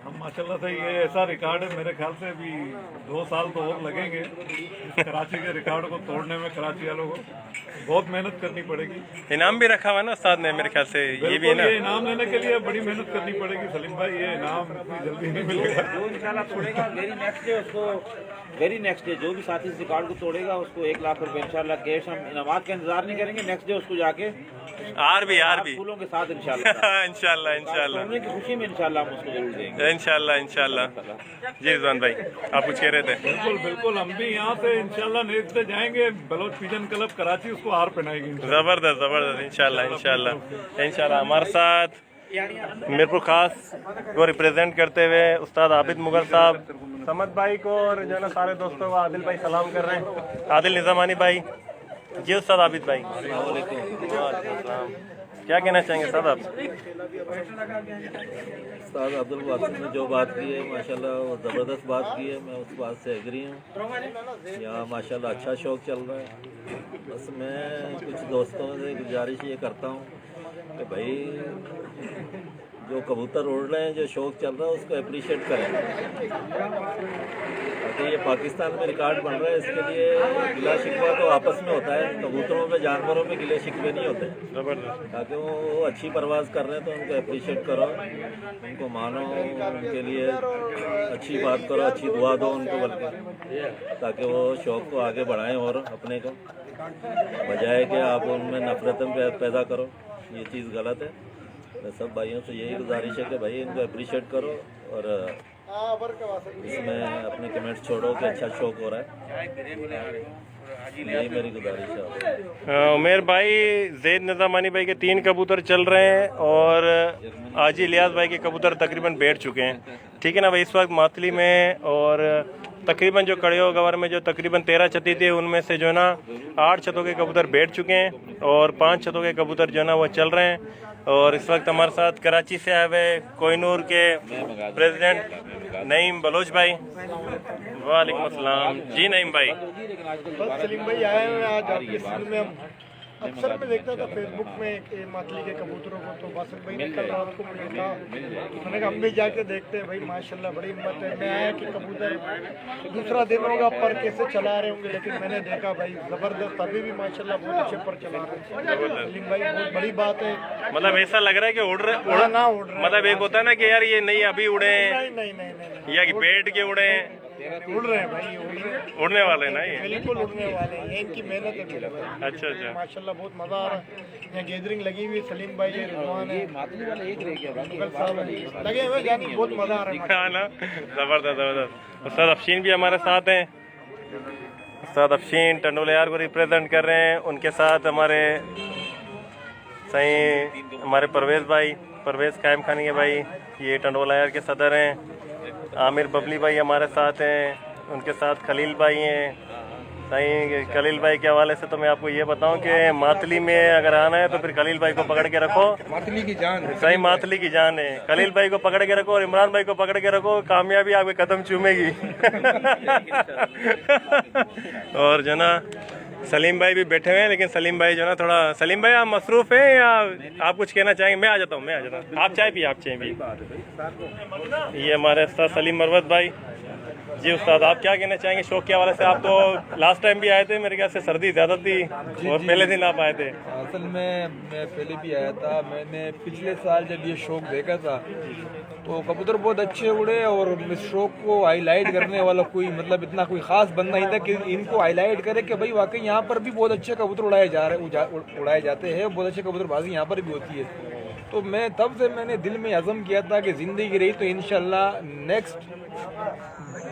हम माशाल्लाह से ये ऐसा रिकॉर्ड है, मेरे ख्याल से अभी 2 साल तो और लगेंगे कराची के रिकॉर्ड को तोड़ने में। कराची वालों को बहुत मेहनत करनी पड़ेगी। इनाम भी रखा हुआ है ना उस्ताद ने मेरे ख्याल से, ये भी है ना? ये इनाम लेने के लिए बड़ी मेहनत करनी पड़ेगी सलीम भाई, ये इनाम इतनी जल्दी नहीं मिलेगा। जो इंशाल्लाह तोड़ेगा वेरी नेक्स्ट डे जो भी साथी इस रिकॉर्ड को तोड़ेगा उसको 1 लाख रुपए इंशाल्लाह कैश। हम इनामात का इंतजार नहीं करेंगे, नेक्स्ट डे उसको जाके आर भी फूलों के साथ इंशाल्लाह इंशाल्लाह इंशाल्लाह तोड़ने की खुशी में इंशाल्लाह हम उसको जरूर देंगे। इंशाल्लाह इंशाल्लाह। जी रिजवान भाई आप कुछ कह रहे थे? बिल्कुल बिल्कुल, हम भी यहाँ से इंशाल्लाह नेक्स्ट डे जाएंगे, बलोच पिजन क्लब कराची उसको हार पहनाएगी। जबरदस्त जबरदस्त, इंशाल्लाह इंशाल्लाह इंशाल्लाह। हमारे साथ मीरपुर खास को रिप्रेजेंट करते हुए उस्ताद आबिद मुगल साहब, समद भाई को और जो है ना सारे दोस्तों को आदिल भाई सलाम कर रहे हैं। आदिल निजामानी भाई जी, उस्ताद आबिद भाई क्या कहना चाहेंगे साहब आप? उस्ताद अब्दुल बासित ने जो बात की है माशाल्लाह वो ज़बरदस्त बात की है, मैं उस बात से एग्री हूँ। यहाँ माशाल्लाह अच्छा शौक चल रहा है। बस मैं कुछ दोस्तों से गुजारिश ये करता हूँ कि भाई जो कबूतर उड़ रहे हैं, जो शौक चल रहा है उसको अप्रिशिएट करें, ताकि ये पाकिस्तान में रिकॉर्ड बन रहा है। इसके लिए गिला शिकवा तो आपस में होता है, कबूतरों पे जानवरों पे गिले शिकवे नहीं होते। जबरदस्त। ताकि वो अच्छी परवाज़ कर रहे हैं तो उनको अप्रिशिएट करो, उनको मानो, उनके लिए अच्छी बात करो, अच्छी दुआ दो उनको, बल्कि ताकि वो शौक़ को आगे बढ़ाएं और अपने को, बजाय कि आप उनमें नफरतें पैदा करो। ये चीज़ गलत है। मैं सब भाइयों से यही गुजारिश है कि भाई इनको अप्रिशिएट करो और इसमें अपने कमेंट्स छोड़ो कि अच्छा शौक हो रहा है। यही मेरी गुजारिश है। उमेर भाई, जैद निजामानी भाई के 3 कबूतर चल रहे हैं और आजी इलियास भाई के कबूतर तकरीबन बैठ चुके हैं। ठीक है ना भाई? इस वक्त मातली में और तकरीबन जो कड़ियो गवर में जो तकरीबन 13 छतें थी, उनमें से जो है ना 8 छतों के कबूतर बैठ चुके हैं और 5 छतों के कबूतर जो है ना वो चल रहे हैं। और इस वक्त हमारे साथ कराची से आए हुए कोहिनूर के प्रेसिडेंट नईम बलोच भाई। वालेकुम अस्सलाम जी नईम भाई। बस सलीम भाई आए हुए आज आपके स्कूल में। हम अक्सर मैं देखता था फेसबुक में मातली के कबूतरों को, तो बासित भाई ने कल रात को मुझे कहा, मैंने कहा हम भी जाके देखते हैं। भाई माशाल्लाह बड़ी हिम्मत है। मैं आया कि कबूतर दूसरा दिन होगा पर कैसे चला रहे होंगे, लेकिन मैंने देखा भाई ज़बरदस्त, अभी भी माशाल्लाह बहुत अच्छे पर चला रहे हैं। सलीम भाई बहुत बड़ी बात है। मतलब ऐसा लग रहा है कि उड़ रहे ना उड़ रहे, मतलब एक होता है ना कि यार ये नहीं अभी उड़े हैं नहीं या कि बैठ के उड़े हैं, उड़ रहे हैं भाई, उड़ रहे हैं, उड़ने वाले ना ये। बिल्कुल उड़ने वाले हैं। ये इनकी मेहनत है मेरे भाई। अच्छा अच्छा। माशाल्लाह बहुत मज़ा आ रहा है। यहाँ गैदरिंग लगी हुई है। सलीम भाई है, रिजवान है, मुगल साहब है, लगे हुए जानी, बहुत मज़ा आ रहा है। हाँ ना, जबरदस्त जबरदस्त। उस्ताद अफशीन भी हमारे साथ हैं। उस्ताद अफशीन टंडोलियार को रिप्रेजेंट कर रहे हैं। उनके साथ हमारे सही हमारे परवेज़ कायम खानी के भाई, ये टंडोलियार के सदर हैं। आमिर बबली भाई हमारे साथ हैं, उनके साथ खलील भाई हैं, सही खलील भाई के हवाले से तो मैं आपको ये बताऊं कि मातली में अगर आना है तो फिर खलील भाई को पकड़ के रखो, मातली की जान है, सही मातली की जान है। खलील भाई को पकड़ के रखो और इमरान भाई को पकड़ के रखो, कामयाबी आपके कदम चूमेगी। और जो ना सलीम भाई भी बैठे हुए हैं, लेकिन सलीम भाई जो ना थोड़ा, सलीम भाई आप मसरूफ हैं या आप कुछ कहना चाहेंगे? मैं आ जाता हूँ। आप चाय पिए, आप चाय पिए। ये हमारे उस्ताद सलीम मरवत भाई जी। उस्ताद आप क्या कहना चाहेंगे शौक के हवाले से? आप तो लास्ट टाइम भी आए थे, मेरे ख्याल से सर्दी ज़्यादा थी और पहले दिन आप आए थे। असल में मैं पहले भी आया था। मैंने पिछले साल जब ये शौक देखा था तो कबूतर बहुत अच्छे उड़े और इस शौक को हाईलाइट करने वाला कोई मतलब इतना कोई ख़ास बंदा नहीं था कि इनको हाईलाइट करे कि भाई वाकई यहाँ पर भी बहुत अच्छे कबूतर उड़ाए जाते हैं, बहुत अच्छे कबूतरबाजी यहाँ पर भी होती है। तो मैं तब से मैंने दिल में अज़म किया था कि ज़िंदगी रही तो इंशाल्लाह नेक्स्ट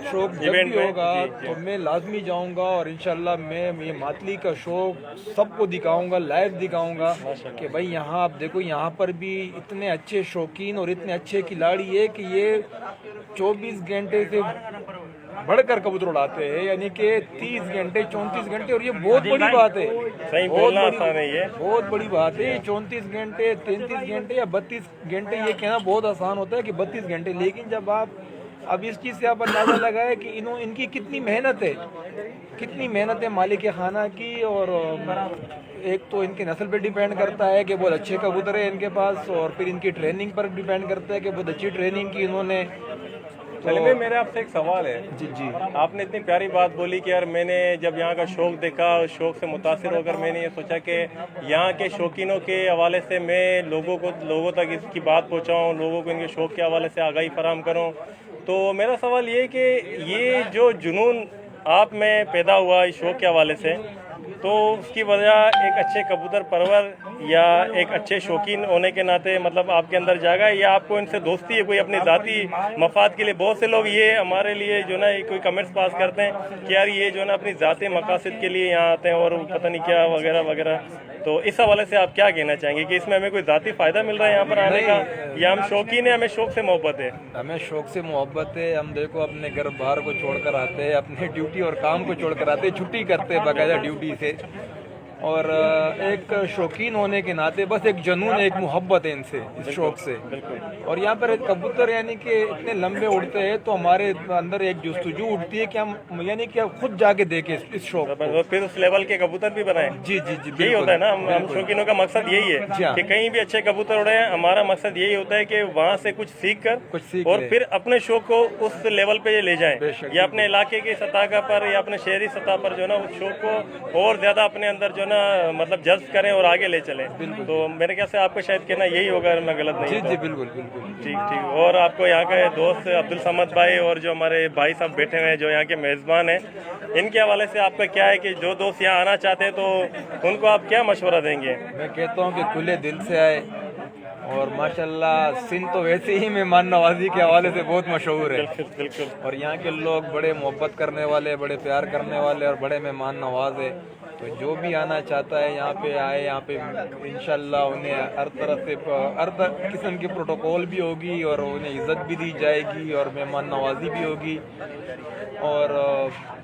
शौक जब भी होगा तो मैं लाजमी जाऊंगा और इंशाल्लाह मैं ये मातली का शौक सबको दिखाऊंगा, लाइव दिखाऊंगा कि भाई यहाँ आप देखो, यहाँ पर भी इतने अच्छे शौकीन और इतने अच्छे खिलाड़ी है कि ये 24 घंटे से बढ़कर कबूतर उड़ाते हैं, यानी कि 30 घंटे 34 घंटे। और ये बहुत बड़ी बात है, सही बोलना आसान है, ये बहुत बड़ी बात है। 34 घंटे 33 घंटे या 32 घंटे ये कहना बहुत आसान होता है कि 32 घंटे, लेकिन जब आप अब इस चीज़ से आप अंदाज़ा लगाए कि इनकी कितनी मेहनत है मालिक खाना की। और एक तो इनकी नस्ल पे डिपेंड करता है कि बहुत अच्छे कबूतर है इनके पास, और फिर इनकी ट्रेनिंग पर डिपेंड करता है कि बहुत अच्छी ट्रेनिंग की इन्होंने। चलिए मेरे आपसे एक सवाल है। जी आपने इतनी प्यारी बात बोली कि यार मैंने जब यहाँ का शौक देखा, शौक से मुतासिर होकर मैंने ये सोचा कि यहाँ के शौकीनों के हवाले से मैं लोगों तक इसकी बात पहुँचाऊँ, लोगों को इनके शौक के हवाले से आगाही फराहम करूँ। तो मेरा सवाल ये कि ये जो जुनून आप में पैदा हुआ इस शौक के हवाले से, तो उसकी वजह एक अच्छे कबूतर परवर या एक अच्छे शौकीन होने के नाते मतलब आपके अंदर जागा, या आपको इनसे दोस्ती है कोई अपने ज़ाती मफाद के लिए? बहुत से लोग ये हमारे लिए जो ना कोई कमेंट्स पास करते हैं कि यार ये जो ना अपनी ज़ाती मकासद के लिए यहाँ आते हैं और पता नहीं क्या वगैरह वगैरह। तो इस हवाले से आप क्या कहना चाहेंगे कि इसमें हमें कोई ज़ाती फ़ायदा मिल रहा है यहाँ पर आने का, या हम शौकीन है, हमें शौक से मोहब्बत है? हमें शौक से मोहब्बत है। हम देखो अपने घर बाहर को छोड़कर आते हैं, अपने ड्यूटी और काम को छोड़कर आते हैं, छुट्टी करते हैं बाकायदा ड्यूटी से, और एक शौकीन होने के नाते बस एक जुनून है, एक मोहब्बत है इनसे, इस शौक से। और यहाँ पर कबूतर यानी कि इतने लंबे उड़ते हैं तो हमारे अंदर एक जुस्तजू उठती है कि हम यानी कि खुद जाके देखें इस शौक को, फिर उस लेवल के कबूतर भी बनाएं। जी यही होता है ना, हम शौकीनों का मकसद यही है कि कहीं भी अच्छे कबूतर उड़े हैं। हमारा मकसद यही होता है कि वहाँ से कुछ सीख कर और फिर अपने शौक को उस लेवल पे ले जाएं, या अपने इलाके की सतह पर या अपने शहरी सतह पर जो ना उस शौक को और ज्यादा अपने अंदर जो मतलब जज्ब करें और आगे ले चलें। तो मेरे ख्याल से आपको शायद कहना यही होगा, अगर मैं गलत नहीं? जी बिल्कुल। ठीक। और आपको यहाँ के दोस्त अब्दुल समद भाई और जो हमारे भाई साहब बैठे हुए हैं जो यहाँ के मेज़बान हैं, इनके हवाले से आपका क्या है कि जो दोस्त यहाँ आना चाहते हैं तो उनको आप क्या मशवरा देंगे? मैं कहता हूँ कि खुले दिल से आए, और माशाल्लाह सिंध तो वैसे ही मेहमान नवाजी के हवाले से बहुत मशहूर है। बिल्कुल। और यहाँ के लोग बड़े मोहब्बत करने वाले, बड़े प्यार करने वाले और बड़े मेहमान नवाज है। तो जो भी आना चाहता है यहाँ पे आए। यहाँ पे इंशाल्लाह उन्हें हर तरह से हर किस्म की प्रोटोकॉल भी होगी और उन्हें इज़्ज़त भी दी जाएगी और मेहमान नवाजी भी होगी और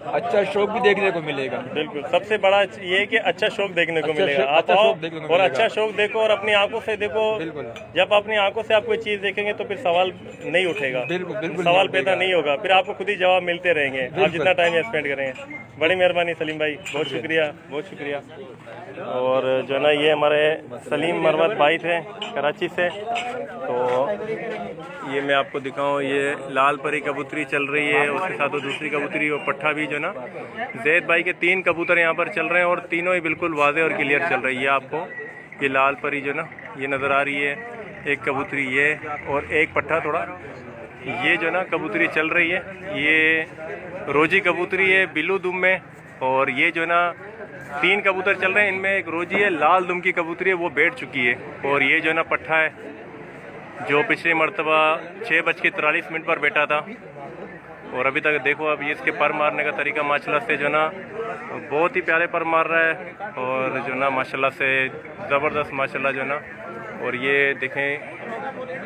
अच्छा शौक भी देखने को मिलेगा। बिल्कुल, सबसे बड़ा ये है कि अच्छा शौक देखने को मिलेगा। आप आओ और अच्छा शौक देखो और अपनी आंखों से देखो। बिल्कुल। जब अपनी आंखों से आप कोई चीज़ देखेंगे तो फिर सवाल नहीं उठेगा, बिल्कुल सवाल पैदा नहीं होगा, फिर आपको खुद ही जवाब मिलते रहेंगे आप जितना टाइम स्पेंड करेंगे। बड़ी मेहरबानी सलीम भाई, बहुत शुक्रिया। और जो है ना ये हमारे सलीम मरवत भाई थे कराची से। तो ये मैं आपको दिखाऊं, ये लाल परी कबूतरी चल रही है, उसके साथ वो दूसरी कबूतरी और पट्ठा भी जो ना जैद भाई के 3 कबूतर यहाँ पर चल रहे हैं और तीनों ही बिल्कुल वाज़े और क्लियर चल रही है। आपको ये लाल परी जो ना ये नज़र आ रही है, एक कबूतरी ये और एक पट्ठा थोड़ा ये जो ना कबूतरी चल रही है, ये रोजी कबूतरी है बिल्लू दुम में। और ये जो ना 3 कबूतर चल रहे हैं, इनमें एक रोजी है, लाल दुम की कबूतरी है, वो बैठ चुकी है। और ये जो ना पट्ठा है जो पिछले मरतबा 6:43 पर बैठा था और अभी तक देखो अब ये इसके पर मारने का तरीका माशाल्लाह से जो ना बहुत ही प्यारे पर मार रहा है और जो ना माशाल्लाह से ज़बरदस्त माशाल्लाह जो ना। और ये देखें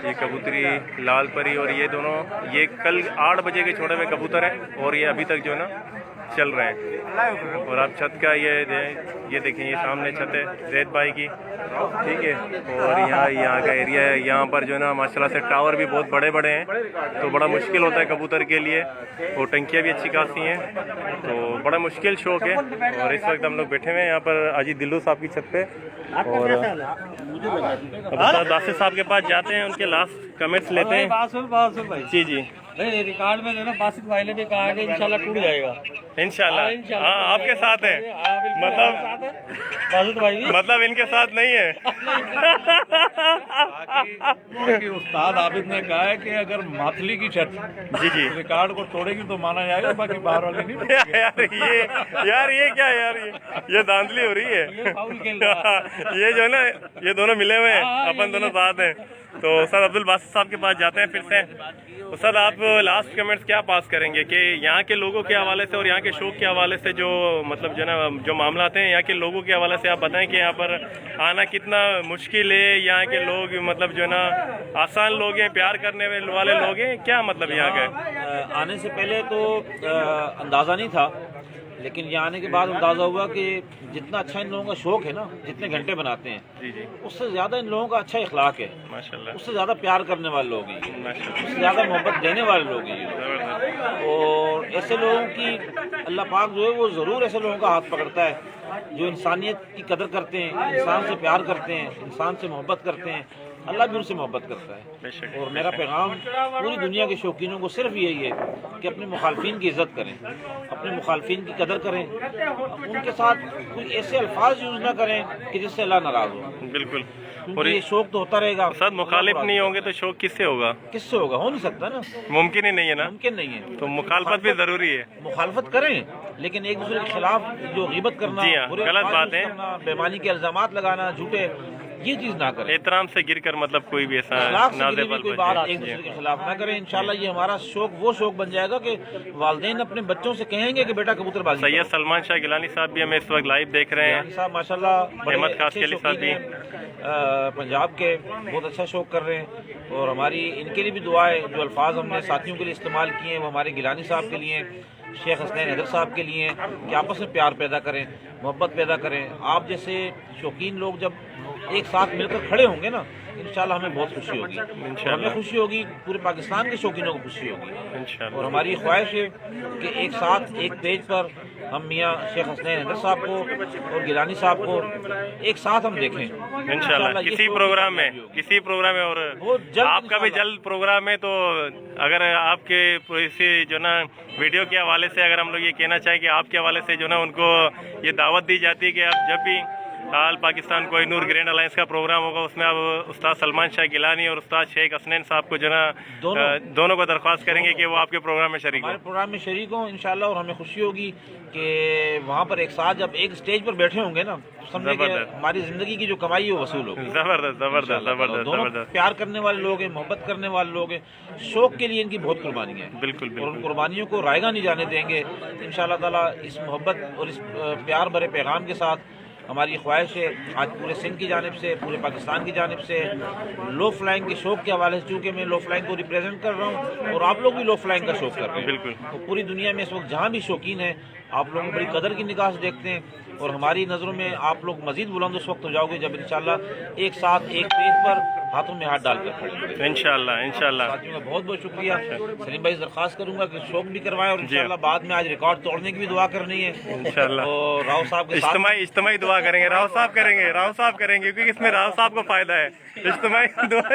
ये कबूतरी लाल परी और ये दोनों ये कल 8 बजे के छोड़े हुए कबूतर हैं और ये अभी तक जो ना चल रहे हैं। और आप छत का ये देखें, ये सामने छत है जैद भाई की, ठीक है। और यहाँ का एरिया है, यहाँ पर जो है ना माशाल्लाह से टावर भी बहुत बड़े बड़े हैं, तो बड़ा मुश्किल होता है कबूतर के लिए। और टंकियाँ भी अच्छी खासी हैं, तो बड़ा मुश्किल शौक है। और इस वक्त हम लोग बैठे हुए हैं यहाँ पर अजी दिल्लू साहब की छत पे, और अब दासिर साहब के पास जाते हैं, उनके लास्ट कमेंट्स लेते हैं। भाई जी जी, नहीं रिकॉर्ड में जो ना बासित भाई ने भी कहा कि इंशाल्लाह टूट जाएगा। इंशाल्लाह। हाँ, आपके साथ है, मतलब बासित भाई भी मतलब इनके साथ नहीं है। बाकी उस्ताद आबिद ने कहा है कि अगर माथली की छत जी जी रिकॉर्ड को तोड़ेगी तो माना जाएगा, बाकी बाहर वाली नहीं। यार ये क्या है यार, ये धांधली हो रही है। फाउल खेल रहा ये जो है ना, ये दोनों मिले हुए हैं, अपन दोनों साथ हैं। तो सर अब्दुल बासित साहब के पास जाते हैं फिर से। तो सर आप लास्ट कमेंट्स क्या पास करेंगे कि यहाँ के लोगों के हवाले से और यहाँ के शौक के हवाले से जो मतलब जो ना जो मामला हैं यहाँ के लोगों के हवाले से आप बताएं कि यहाँ पर आना कितना मुश्किल है, यहाँ के लोग मतलब जो ना आसान लोग हैं, प्यार करने वाले लोग हैं, क्या मतलब यहाँ का? आने से पहले तो अंदाज़ा नहीं था, लेकिन यहाँ आने के बाद अंदाज़ा हुआ कि जितना अच्छा इन लोगों का शौक है ना, जितने घंटे बनाते हैं, जी जी, उससे ज़्यादा इन लोगों का अच्छा इखलाक है, माशाल्लाह, उससे ज़्यादा प्यार करने वाले लोग हैं, माशाल्लाह, उससे ज़्यादा मोहब्बत देने वाले लोग हैं। ज़बरदस्त। और ऐसे लोगों की अल्लाह पाक जो है वो ज़रूर ऐसे लोगों का हाथ पकड़ता है जो इंसानियत की कदर करते हैं, इंसान से प्यार करते हैं, इंसान से मोहब्बत करते हैं। अल्लाह भी उनसे मोहब्बत करता है। बेशक। और मेरा पैगाम पूरी दुनिया के शौकीनों को सिर्फ यही है कि अपने मुखालफिन की इज़्ज़त करें, अपने मुखालफिन की कदर करें, उनके साथ कोई ऐसे अल्फाज यूज़ ना करें कि जिससे अल्लाह नाराज़ हो। बिल्कुल। और क्योंकि ये शौक तो होता रहेगा, साथ मुखालिफ नहीं होंगे तो शौक किससे होगा? किससे होगा? हो नहीं सकता ना, मुमकिन ही नहीं है ना, मुमकिन नहीं है। तो मुखालफत भी जरूरी है। मुखालफत करें, लेकिन एक दूसरे के खिलाफ जो गीबत करना, जी हाँ, बुरे गलत अल्फाज बात यूज़ है। करना, बेईमानी के इल्जामात लगाना, झूठे, ये चीज़ ना करें। एहतराम से गिरकर मतलब कोई भी ऐसा अखलाक से गिरी नाज़े हुई पल कोई बचे। बात एक दूसरे के खिलाफ ना करें। इंशाल्लाह ये हमारा शौक वो शौक बन जाएगा कि वालिदैन अपने बच्चों से कहेंगे कि बेटा कबूतरबाजी करो। सैयद सलमान शाह गिलानी साहब भी हमें इस वक्त लाइव देख रहे गिलानी हैं। साहब माशाल्लाह बड़े अहमद खास अच्छे के लिए साथ शौकीन हैं, पंजाब के बहुत अच्छा शौक कर रहे हैं। और हमारी इनके लिए भी दुआ है, जो अल्फाज हमने साथियों के लिए इस्तेमाल किए हैं वो हमारे गिलानी साहब के लिए, शेख हसनैन हैदर साहब के लिए, कि आपस में प्यार पैदा करें, मोहब्बत पैदा करें। आप जैसे शौकीन लोग जब एक साथ मिलकर खड़े होंगे ना, इंशाल्लाह हमें बहुत खुशी होगी, और हमें खुशी होगी, पूरे पाकिस्तान के शौकीनों को खुशी होगी। इंशाल्लाह। और हमारी ख्वाहिश है कि एक साथ एक पेज पर हम मियाँ शेख हसनैन हैदर साहब को और गिलानी साहब को एक साथ हम देखें इंशाल्लाह ये किसी शौक प्रोग्राम में, की होगी। किसी प्रोग्राम में। और बहुत जल्द आपका भी इंशाल्लाह। जल्द प्रोग्राम है, तो अगर आपके इसी जो ना वीडियो के हवाले से अगर हम लोग ये कहना चाहें कि आपके हवाले से जो ना उनको ये दावत दी जाती है कि आप जब भी आल पाकिस्तान कोहिनूर ग्रैंड अलायंस का प्रोग्राम होगा उसमें आप उस्ताद सलमान शाह गिलानी और उस्ताद शेख हसनैन साहब को जो ना दोनों को दरख्वास्त करेंगे कि वो आपके प्रोग्राम में शरीक हमारे हो। प्रोग्राम में शरीक हों इंशाल्लाह। और हमें खुशी होगी कि वहाँ पर एक साथ जब एक स्टेज पर बैठे होंगे ना, तो समझे कि जबरदस्त। हमारी ज़िंदगी की जो कमाई है वो वसूल होगी। जबरदस्त जबरदस्त जबरदस्त दोनों जबरदस्त। प्यार करने वाले लोग हैं, मोहब्बत करने वाले लोग हैं, शौक के लिए इनकी बहुत कुर्बानियाँ हैं। बिल्कुल और उन बिल्कुल। कुर्बानियों को रायगा नहीं जाने देंगे इंशाल्लाह ताला। इस मोहब्बत और इस प्यार भरे पैगाम के साथ हमारी ख्वाहिश है आज पूरे सिंध की जानिब से, पूरे पाकिस्तान की जानिब से, लो फ्लाइंग के शौक के हवाले से, चूँकि मैं लो फ्लाइंग को रिप्रेजेंट कर रहा हूँ और आप लोग भी लो फ्लाइंग का शौक कर रहे हैं, बिल्कुल। तो पूरी दुनिया में इस वक्त जहाँ भी शौकीन हैं आप लोगों को बड़ी कदर की निगाह से देखते हैं। और हमारी नज़रों में आप लोग मज़ीद बुलंद उस वक्त हो जाओगे जब इंशाल्लाह एक साथ एक पेज पर हाथों में हाथ डालकर खड़े होंगे। इंशाल्लाह इंशाल्लाह। साथियों का बहुत बहुत शुक्रिया। सलीम भाई दरख्वास्त करूंगा कि शौक भी करवाएं और इंशाल्लाह बाद में आज रिकॉर्ड तोड़ने की भी दुआ करनी है इंशाल्लाह। और राव साहब के साथ इज्तिमाई दुआ करेंगे, राव साहब करेंगे क्योंकि इसमें राव साहब को फायदा है। इज्तिमाई दुआ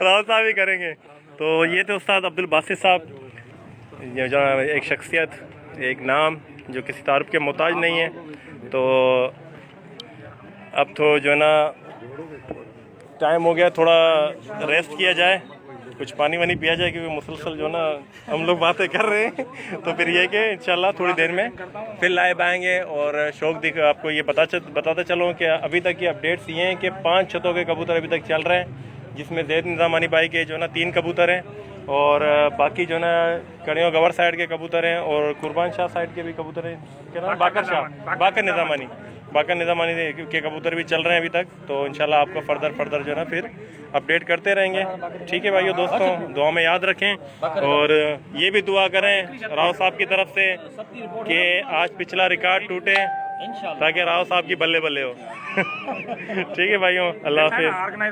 राव साहब ही करेंगे। तो ये थे उस्ताद अब्दुल बासित साहब, ये जो एक शख्सियत, एक नाम जो किसी तारुफ के मोहताज नहीं है। तो अब तो जो है ना टाइम हो गया, थोड़ा रेस्ट किया जाए, कुछ पानी वानी पिया जाए, क्योंकि मुसलसल जो ना हम लोग बातें कर रहे हैं। तो फिर ये कि इंशाल्लाह थोड़ी देर में फिर लाइव आएंगे। और शौक दिख आपको ये बताते चलो कि अभी तक की अपडेट्स ये हैं कि 5 छतों के कबूतर अभी तक चल रहे हैं, जिसमें जैद निज़ामानी भाई के जो ना 3 कबूतर हैं और बाकी जो ना कड़ियों गवर साइड के कबूतर हैं और कुर्बान शाह साइड के भी कबूतर हैं। क्या नाम? बाकर निज़ामानी बाका निज़ामानी के कबूतर भी चल रहे हैं अभी तक, तो इंशाल्लाह आपको फर्दर जो है ना फिर अपडेट करते रहेंगे। ठीक है भाइयों दोस्तों, दुआ में याद रखें और ये भी दुआ करें राव साहब की तरफ से कि आज पिछला रिकॉर्ड टूटे ताकि राव साहब की बल्ले बल्ले हो। ठीक है भाइयों, अल्लाह हाफिज़।